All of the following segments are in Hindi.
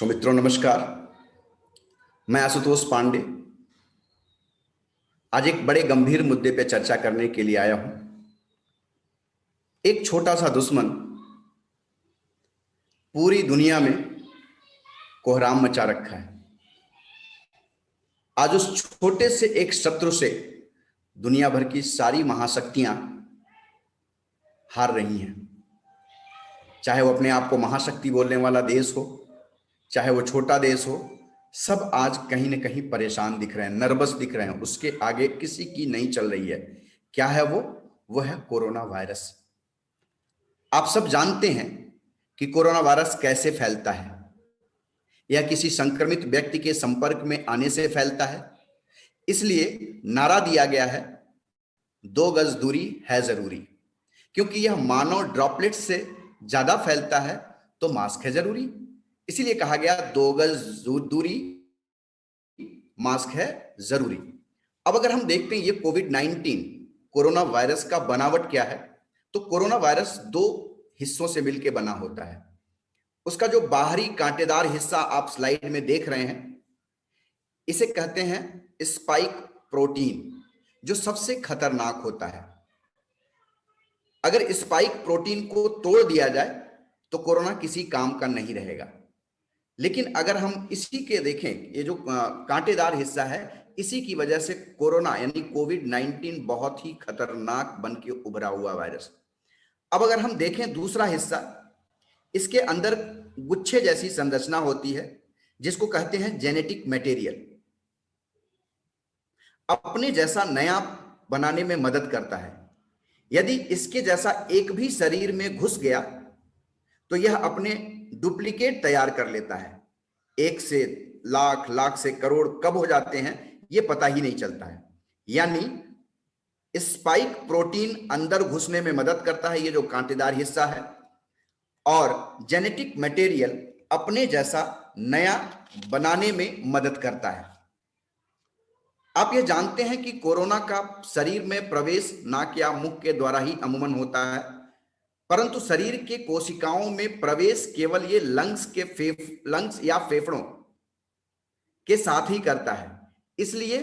सुमित्रों नमस्कार। मैं आशुतोष पांडे आज एक बड़े गंभीर मुद्दे पर चर्चा करने के लिए आया हूं। एक छोटा सा दुश्मन पूरी दुनिया में कोहराम मचा रखा है। आज उस छोटे से एक शत्रु से दुनिया भर की सारी महाशक्तियां हार रही हैं। चाहे वो अपने आप को महाशक्ति बोलने वाला देश हो, चाहे वो छोटा देश हो, सब आज कहीं ना कहीं परेशान दिख रहे हैं, नर्वस दिख रहे हैं। उसके आगे किसी की नहीं चल रही है। क्या है वो है कोरोना वायरस। आप सब जानते हैं कि कोरोना वायरस कैसे फैलता है। यह किसी संक्रमित व्यक्ति के संपर्क में आने से फैलता है। इसलिए नारा दिया गया है 2 गज दूरी है जरूरी। क्योंकि यह मानव ड्रॉपलेट से ज्यादा फैलता है तो मास्क है जरूरी। इसीलिए कहा गया 2 गज दूरी, मास्क है जरूरी। अब अगर हम देखते हैं ये कोविड-19 कोरोना वायरस का बनावट क्या है, तो कोरोना वायरस 2 हिस्सों से मिलकर बना होता है। उसका जो बाहरी कांटेदार हिस्सा आप स्लाइड में देख रहे हैं, इसे कहते हैं स्पाइक प्रोटीन, जो सबसे खतरनाक होता है। अगर स्पाइक प्रोटीन को तोड़ दिया जाए तो कोरोना किसी काम का नहीं रहेगा। लेकिन अगर हम इसी के देखें, ये जो कांटेदार हिस्सा है, इसी की वजह से कोरोना यानी कोविड-19 बहुत ही खतरनाक बन के उभरा हुआ वायरस। अब अगर हम देखें दूसरा हिस्सा, इसके अंदर गुच्छे जैसी संरचना होती है जिसको कहते हैं जेनेटिक मटेरियल। अपने जैसा नया बनाने में मदद करता है। यदि इसके जैसा एक भी शरीर में घुस गया तो यह अपने डुप्लीकेट तैयार कर लेता है। 1 से लाख, लाख से करोड़ कब हो जाते हैं यह पता ही नहीं चलता है। यानी स्पाइक प्रोटीन अंदर घुसने में मदद करता है, ये जो कांटेदार हिस्सा है, और जेनेटिक मटेरियल अपने जैसा नया बनाने में मदद करता है। आप यह जानते हैं कि कोरोना का शरीर में प्रवेश नाक या मुख के द्वारा ही अमूमन होता है, परंतु शरीर के कोशिकाओं में प्रवेश केवल ये लंग्स या फेफड़ों के साथ ही करता है। इसलिए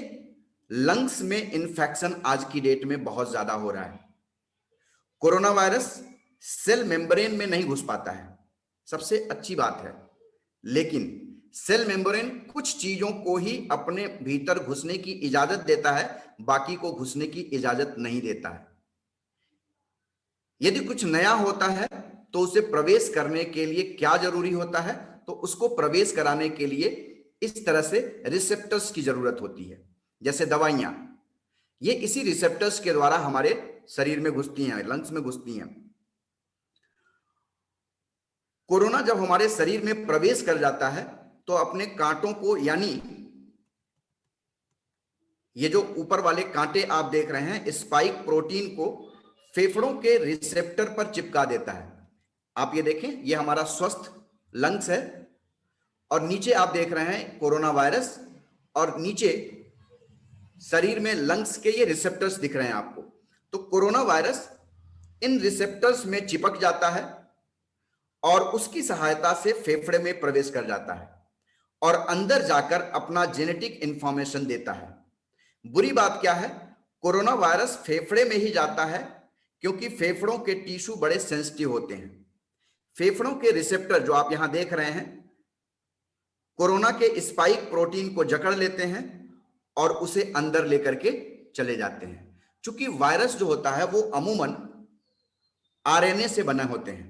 लंग्स में इंफेक्शन आज की डेट में बहुत ज्यादा हो रहा है। कोरोना वायरस सेल मेम्ब्रेन में नहीं घुस पाता है, सबसे अच्छी बात है। लेकिन सेल मेम्ब्रेन कुछ चीजों को ही अपने भीतर घुसने की इजाजत देता है, बाकी को घुसने की इजाजत नहीं देता है। यदि कुछ नया होता है तो उसे प्रवेश करने के लिए क्या जरूरी होता है, तो उसको प्रवेश कराने के लिए इस तरह से रिसेप्टर्स की जरूरत होती है। जैसे दवाइयां, ये इसी रिसेप्टर्स के द्वारा हमारे शरीर में घुसती हैं, लंग्स में घुसती हैं। कोरोना जब हमारे शरीर में प्रवेश कर जाता है तो अपने कांटों को, यानी ये जो ऊपर वाले कांटे आप देख रहे हैं, स्पाइक प्रोटीन को फेफड़ों के रिसेप्टर पर चिपका देता है। आप ये देखें, ये हमारा स्वस्थ लंग्स है और नीचे आप देख रहे हैं कोरोना वायरस, और नीचे शरीर में लंग्स के ये रिसेप्टर्स दिख रहे हैं आपको। तो कोरोना वायरस इन रिसेप्टर्स में चिपक जाता है और उसकी सहायता से फेफड़े में प्रवेश कर जाता है और अंदर जाकर अपना जेनेटिक इंफॉर्मेशन देता है। बुरी बात क्या है, कोरोना वायरस फेफड़े में ही जाता है क्योंकि फेफड़ों के टिश्यू बड़े सेंसिटिव होते हैं। फेफड़ों के रिसेप्टर जो आप यहां देख रहे हैं, कोरोना के स्पाइक प्रोटीन को जकड़ लेते हैं और उसे अंदर लेकर के चले जाते हैं। क्योंकि वायरस जो होता है वो अमूमन आरएनए से बने होते हैं।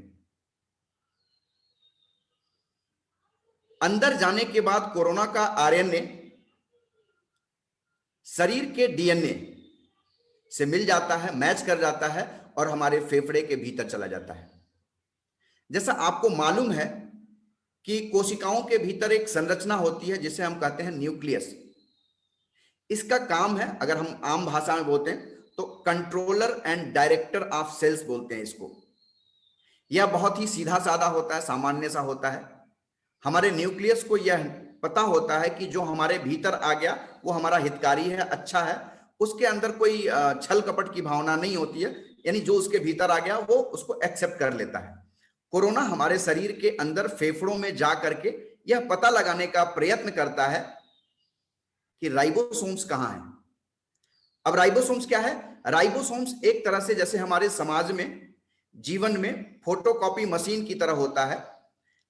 अंदर जाने के बाद कोरोना का आरएनए शरीर के डीएनए से मिल जाता है, मैच कर जाता है और हमारे फेफड़े के भीतर चला जाता है। जैसा आपको मालूम है कि कोशिकाओं के भीतर एक संरचना होती है जिसे हम कहते हैं न्यूक्लियस। इसका काम है, अगर हम आम भाषा में बोलते हैं तो controller and director of sales बोलते हैं इसको। यह बहुत ही सीधा साधा होता है, सामान्य सा होता है। हमारे न्यूक्लियस को यह पता होता है कि जो हमारे भीतर आ गया वो हमारा हितकारी है, अच्छा है। उसके अंदर कोई छल कपट की भावना नहीं होती है, यानी जो उसके भीतर आ गया वो उसको एक्सेप्ट कर लेता है। कोरोना हमारे शरीर के अंदर फेफड़ों में जा करके यह पता लगाने का प्रयत्न करता है कि राइबोसोम्स कहां हैं। अब राइबोसोम्स क्या है? राइबोसोम्स एक तरह से जैसे हमारे समाज में, जीवन में फोटोकॉपी मशीन की तरह होता है।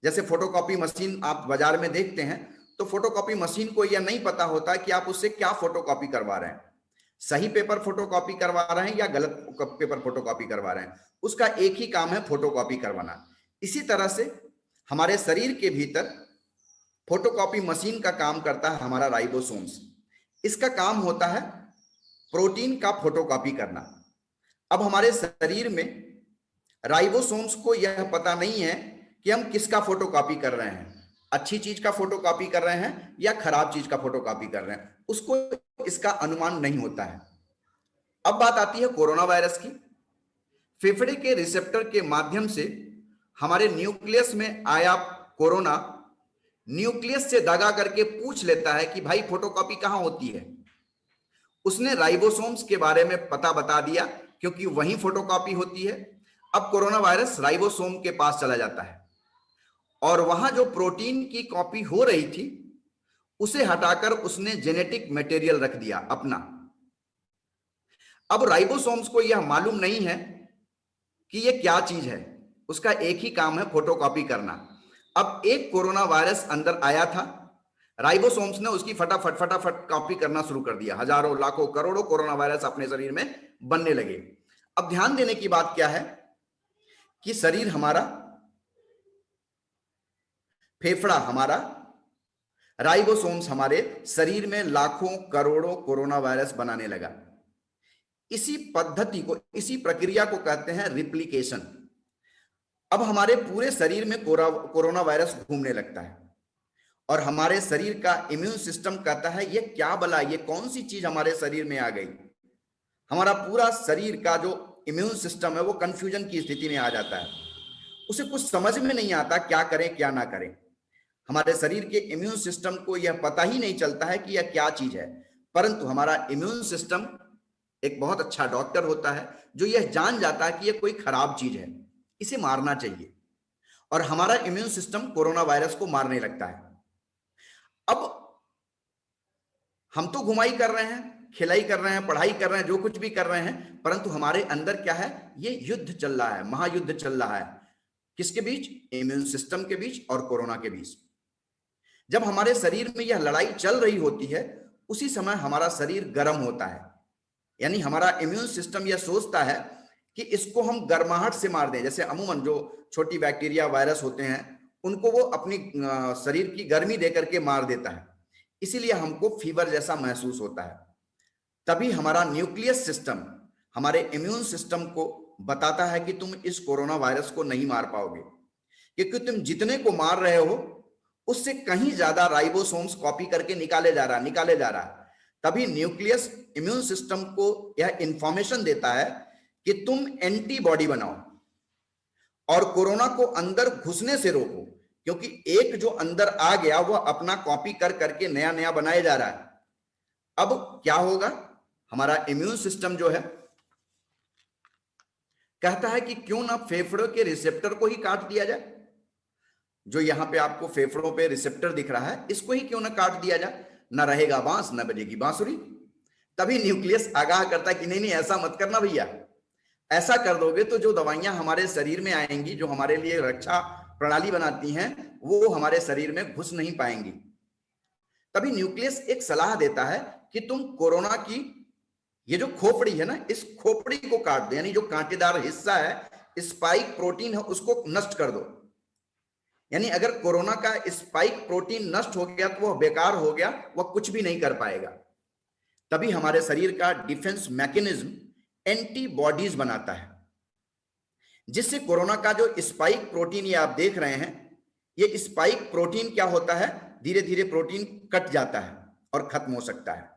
जैसे फोटोकॉपी मशीन आप बाजार में देखते हैं, तो फोटोकॉपी मशीन को यह नहीं पता होता कि आप उससे क्या फोटोकॉपी करवा रहे हैं, सही पेपर फोटोकॉपी करवा रहे हैं या गलत पेपर फोटोकॉपी करवा रहे हैं। उसका एक ही काम है, फोटोकॉपी करवाना। इसी तरह से हमारे शरीर के भीतर फोटोकॉपी मशीन का काम करता है हमारा राइबोसोम्स। इसका काम होता है प्रोटीन का फोटोकॉपी करना। अब हमारे शरीर में राइबोसोम्स को यह पता नहीं है कि हम किसका फोटोकॉपी कर रहे हैं, अच्छी चीज का फोटोकॉपी कर रहे हैं या खराब चीज का फोटोकॉपी कर रहे हैं, उसको इसका अनुमान नहीं होता है। अब बात आती है कोरोना वायरस की। फेफड़े के रिसेप्टर के माध्यम से हमारे न्यूक्लियस में आया कोरोना न्यूक्लियस से दगा करके पूछ लेता है कि भाई फोटोकॉपी कहां होती है। उसने राइबोसोम्स के बारे में पता बता दिया, क्योंकि वहीं फोटोकॉपी होती है। अब कोरोना वायरस राइबोसोम के पास चला जाता है और वहां जो प्रोटीन की कॉपी हो रही थी उसे हटाकर उसने जेनेटिक मटेरियल रख दिया अपना। अब राइबोसोम्स को यह मालूम नहीं है कि यह क्या चीज है, उसका एक ही काम है फोटोकॉपी करना। अब एक कोरोना वायरस अंदर आया था, राइबोसोम्स ने उसकी फटाफट कॉपी करना शुरू कर दिया। हजारों, लाखों, करोड़ों कोरोना वायरस अपने शरीर में बनने लगे। अब ध्यान देने की बात क्या है कि शरीर हमारा, फेफड़ा हमारा, राइबोसोम्स हमारे शरीर में लाखों करोड़ों कोरोना वायरस बनाने लगा। इसी पद्धति को, इसी प्रक्रिया को कहते हैं रिप्लिकेशन। अब हमारे पूरे शरीर में कोरोना वायरस घूमने लगता है और हमारे शरीर का इम्यून सिस्टम कहता है ये क्या बला, ये कौन सी चीज हमारे शरीर में आ गई। हमारा पूरा शरीर का जो इम्यून सिस्टम है वो कंफ्यूजन की स्थिति में आ जाता है, उसे कुछ समझ में नहीं आता क्या करें क्या ना करें। हमारे शरीर के इम्यून सिस्टम को यह पता ही नहीं चलता है कि यह क्या चीज है, परंतु हमारा इम्यून सिस्टम एक बहुत अच्छा डॉक्टर होता है जो यह जान जाता है कि यह कोई खराब चीज है, इसे मारना चाहिए, और हमारा इम्यून सिस्टम कोरोना वायरस को मारने लगता है। अब हम तो घुमाई कर रहे हैं, खिलाई कर रहे हैं, पढ़ाई कर रहे हैं, जो कुछ भी कर रहे हैं, परंतु हमारे अंदर क्या है, ये युद्ध चल रहा है, महायुद्ध चल रहा है। किसके बीच? इम्यून सिस्टम के बीच और कोरोना के बीच। जब हमारे शरीर में यह लड़ाई चल रही होती है उसी समय हमारा शरीर गर्म होता है, यानी हमारा इम्यून सिस्टम यह सोचता है कि इसको हम गर्माहट से मार दें। जैसे अमूमन जो छोटी बैक्टीरिया, वायरस होते हैं उनको वो अपनी शरीर की गर्मी देकर के मार देता है, इसीलिए हमको फीवर जैसा महसूस होता है। तभी हमारा न्यूक्लियस सिस्टम हमारे इम्यून सिस्टम को बताता है कि तुम इस कोरोना वायरस को नहीं मार पाओगे, क्योंकि तुम जितने को मार रहे हो उससे कहीं ज्यादा राइबोसोम्स कॉपी करके निकाले जा रहा है। तभी न्यूक्लियस इम्यून सिस्टम को यह इंफॉर्मेशन देता है कि तुम एंटीबॉडी बनाओ और कोरोना को अंदर घुसने से रोको, क्योंकि एक जो अंदर आ गया वह अपना कॉपी कर करके नया नया बनाया जा रहा है। अब क्या होगा, हमारा इम्यून सिस्टम जो है कहता है कि क्यों ना फेफड़ों के रिसेप्टर को ही काट दिया जाए। जो यहां पे आपको फेफड़ों पे रिसेप्टर दिख रहा है, इसको ही क्यों ना काट दिया जाए, ना रहेगा बांस ना बजेगी बांसुरी। तभी न्यूक्लियस आगाह करता है कि नहीं नहीं ऐसा मत करना भैया, ऐसा कर दोगे तो जो दवाइयां हमारे शरीर में आएंगी, जो हमारे लिए रक्षा प्रणाली बनाती हैं, वो हमारे शरीर में घुस नहीं पाएंगी। तभी न्यूक्लियस एक सलाह देता है कि तुम कोरोना की ये जो खोपड़ी है ना, इस खोपड़ी को काट दो, यानी जो कांटेदार हिस्सा है, स्पाइक प्रोटीन है, उसको नष्ट कर दो। यानी अगर कोरोना का स्पाइक प्रोटीन नष्ट हो गया तो वह बेकार हो गया, वह कुछ भी नहीं कर पाएगा। तभी हमारे शरीर का डिफेंस मैकेनिज्म एंटीबॉडीज बनाता है, जिससे कोरोना का जो स्पाइक प्रोटीन ये आप देख रहे हैं, ये स्पाइक प्रोटीन क्या होता है, धीरे धीरे प्रोटीन कट जाता है और खत्म हो सकता है।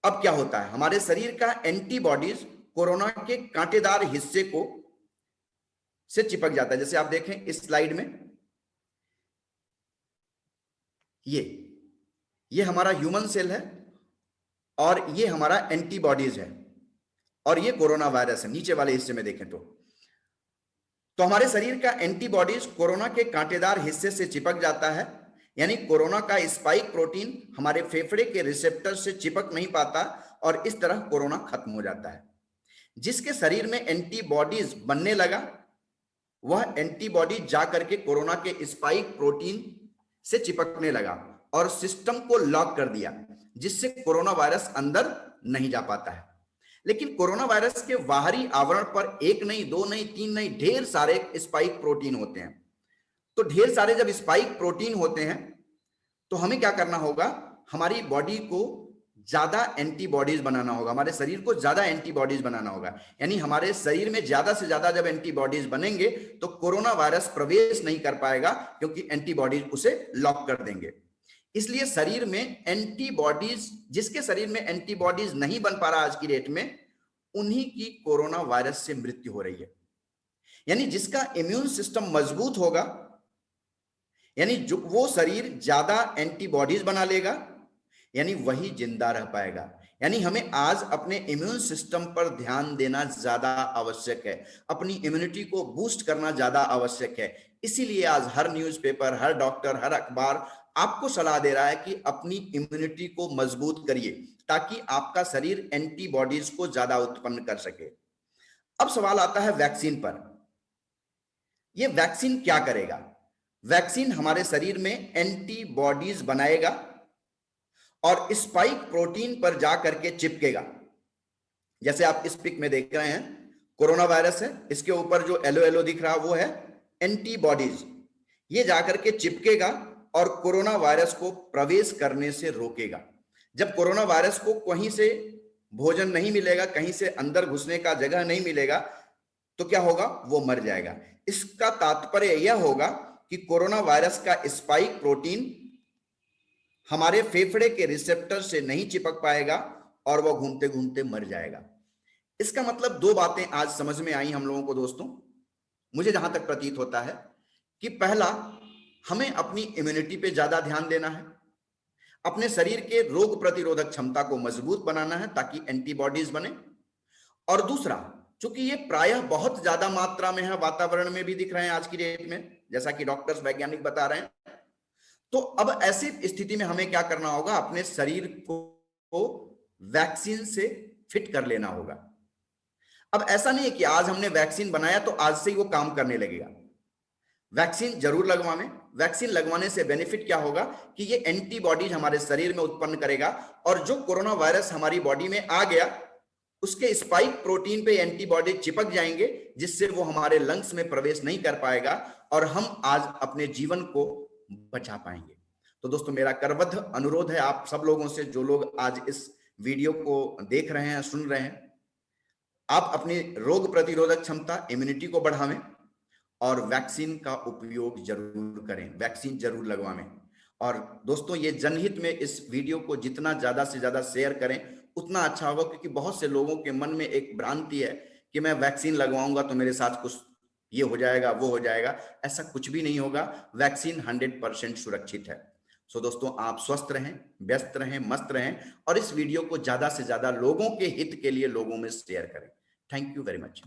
अब क्या होता है, हमारे शरीर का एंटीबॉडीज कोरोना के कांटेदार हिस्से को से चिपक जाता है। जैसे आप देखें इस स्लाइड में, ये हमारा ह्यूमन सेल है और ये हमारा एंटीबॉडीज है और ये कोरोना वायरस है। नीचे वाले हिस्से में देखें तो हमारे शरीर का एंटीबॉडीज कोरोना के कांटेदार हिस्से से चिपक जाता है, यानी कोरोना का स्पाइक प्रोटीन हमारे फेफड़े के रिसेप्टर से चिपक नहीं पाता और इस तरह कोरोना खत्म हो जाता है। जिसके शरीर में एंटीबॉडीज बनने लगा, वह एंटीबॉडी जा करके कोरोना के स्पाइक प्रोटीन से चिपकने लगा और सिस्टम को लॉक कर दिया, जिससे कोरोना वायरस अंदर नहीं जा पाता है। लेकिन कोरोना वायरस के बाहरी आवरण पर एक नहीं, दो नहीं, तीन नहीं, ढेर सारे स्पाइक प्रोटीन होते हैं। तो ढेर सारे जब स्पाइक प्रोटीन होते हैं तो हमें क्या करना होगा, हमारी बॉडी को ज्यादा एंटीबॉडीज बनाना होगा, हमारे शरीर को ज्यादा एंटीबॉडीज बनाना होगा। यानी हमारे शरीर में ज्यादा से ज्यादा जब एंटीबॉडीज बनेंगे तो कोरोना वायरस प्रवेश नहीं कर पाएगा, क्योंकि एंटीबॉडीज उसे लॉक कर देंगे। इसलिए शरीर में एंटीबॉडीज, जिसके शरीर में एंटीबॉडीज नहीं बन पा रहा आज की डेट में, उन्हीं की कोरोना वायरस से मृत्यु हो रही है। यानी जिसका इम्यून सिस्टम मजबूत होगा, यानी जो वो शरीर ज्यादा एंटीबॉडीज बना लेगा, यानी वही जिंदा रह पाएगा। यानी हमें आज अपने इम्यून सिस्टम पर ध्यान देना ज्यादा आवश्यक है, अपनी इम्यूनिटी को बूस्ट करना ज्यादा आवश्यक है। इसीलिए आज हर न्यूज़पेपर, हर डॉक्टर, हर अखबार आपको सलाह दे रहा है कि अपनी इम्यूनिटी को मजबूत करिए, ताकि आपका शरीर एंटीबॉडीज को ज्यादा उत्पन्न कर सके। अब सवाल आता है वैक्सीन पर। यह वैक्सीन क्या करेगा? वैक्सीन हमारे शरीर में एंटीबॉडीज बनाएगा और स्पाइक प्रोटीन पर जाकर के चिपकेगा। जैसे आप इस पिक में देख रहे हैं, कोरोना वायरस है, इसके ऊपर जो येलो येलो दिख रहा वो है एंटीबॉडीज। ये जाकर के चिपकेगा और कोरोना वायरस को प्रवेश करने से रोकेगा। जब कोरोना वायरस को कहीं से भोजन नहीं मिलेगा, कहीं से अंदर घुसने का जगह नहीं मिलेगा, तो क्या होगा, वो मर जाएगा। इसका तात्पर्य यह होगा कि कोरोना वायरस का स्पाइक प्रोटीन हमारे फेफड़े के रिसेप्टर से नहीं चिपक पाएगा और वह घूमते घूमते मर जाएगा। इसका मतलब दो बातें आज समझ में आई हम लोगों को दोस्तों। मुझे जहां तक प्रतीत होता है कि पहला, हमें अपनी इम्यूनिटी पे ज्यादा ध्यान देना है, अपने शरीर के रोग प्रतिरोधक क्षमता को मजबूत बनाना है ताकि एंटीबॉडीज बने। और दूसरा, चूंकि ये प्रायः बहुत ज्यादा मात्रा में है, वातावरण में भी दिख रहे हैं आज की डेट में, जैसा कि डॉक्टर्स, वैज्ञानिक बता रहे हैं, तो अब ऐसी स्थिति में हमें क्या करना होगा, अपने शरीर को वैक्सीन से फिट कर लेना होगा। अब ऐसा नहीं है कि आज हमने वैक्सीन बनाया तो आज से ही वो काम करने लगेगा। वैक्सीन जरूर लगवाएं। वैक्सीन लगवाने से बेनिफिट क्या होगा कि ये एंटीबॉडीज हमारे शरीर में उत्पन्न करेगा और जो कोरोना वायरस हमारी बॉडी में आ गया, उसके स्पाइक प्रोटीन पे एंटीबॉडी चिपक जाएंगे, जिससे वो हमारे लंग्स में प्रवेश नहीं कर पाएगा और हम आज अपने जीवन को बचा पाएंगे। तो दोस्तों, मेरा करबद्ध अनुरोध है आप सब लोगों से, जो लोग आज इस वीडियो को देख रहे हैं, सुन रहे हैं, आप अपनी रोग प्रतिरोधक क्षमता, इम्यूनिटी को बढ़ावें और वैक्सीन का उपयोग जरूर करें, वैक्सीन जरूर लगवाएं। और दोस्तों, ये जनहित में इस वीडियो को जितना ज्यादा से ज्यादा शेयर करें उतना अच्छा होगा, क्योंकि बहुत से लोगों के मन में एक भ्रांति है कि मैं वैक्सीन लगवाऊंगा तो मेरे साथ कुछ ये हो जाएगा, वो हो जाएगा। ऐसा कुछ भी नहीं होगा। वैक्सीन 100% सुरक्षित है। सो दोस्तों, आप स्वस्थ रहें, व्यस्त रहें, मस्त रहें और इस वीडियो को ज्यादा से ज्यादा लोगों के हित के लिए लोगों में शेयर करें। Thank you very much.